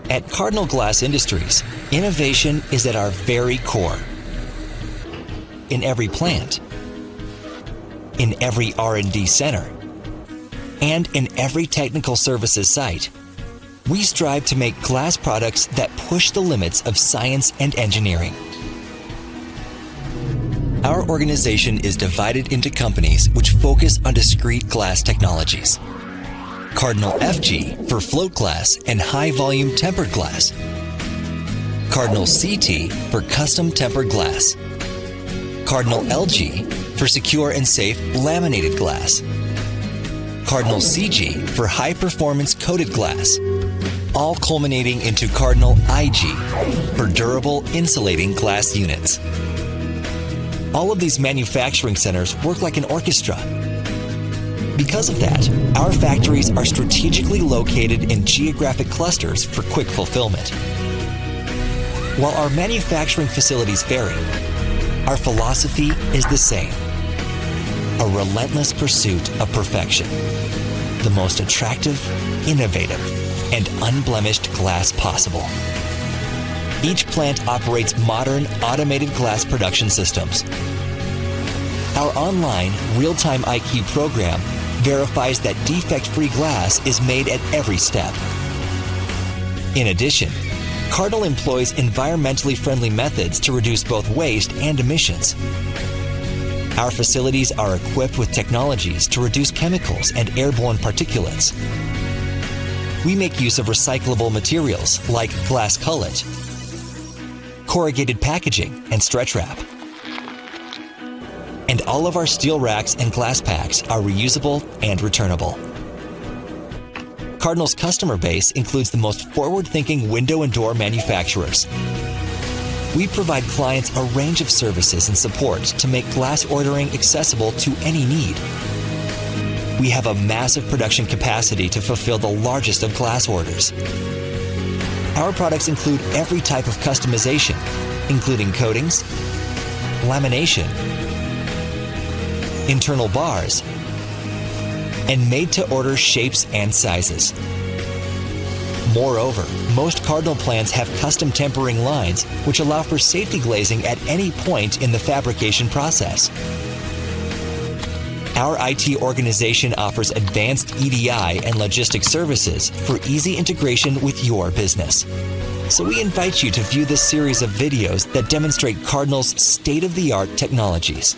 At Cardinal Glass Industries, innovation is at our very core. In every plant, in every R&D center, and in every technical services site, we strive to make glass products that push the limits of science and engineering. Our organization is divided into companies which focus on discrete glass technologies. Cardinal FG for float glass and high-volume tempered glass. Cardinal CT for custom tempered glass. Cardinal LG for secure and safe laminated glass. Cardinal CG for high-performance coated glass, all culminating into Cardinal IG for durable insulating glass units. All of these manufacturing centers work like an orchestra. Because of that, our factories are strategically located in geographic clusters for quick fulfillment. While our manufacturing facilities vary, our philosophy is the same: a relentless pursuit of perfection, the most attractive, innovative, and unblemished glass possible. Each plant operates modern, automated glass production systems. Our online, real-time IQ program verifies that defect-free glass is made at every step. In addition, Cardinal employs environmentally friendly methods to reduce both waste and emissions. Our facilities are equipped with technologies to reduce chemicals and airborne particulates. We make use of recyclable materials like glass cullet, corrugated packaging, and stretch wrap. And all of our steel racks and glass packs are reusable and returnable. Cardinal's customer base includes the most forward-thinking window and door manufacturers. We provide clients a range of services and support to make glass ordering accessible to any need. We have a massive production capacity to fulfill the largest of glass orders. Our products include every type of customization, including coatings, lamination, internal bars, and made-to-order shapes and sizes. Moreover, most Cardinal plants have custom tempering lines which allow for safety glazing at any point in the fabrication process. Our IT organization offers advanced EDI and logistics services for easy integration with your business. So we invite you to view this series of videos that demonstrate Cardinal's state-of-the-art technologies.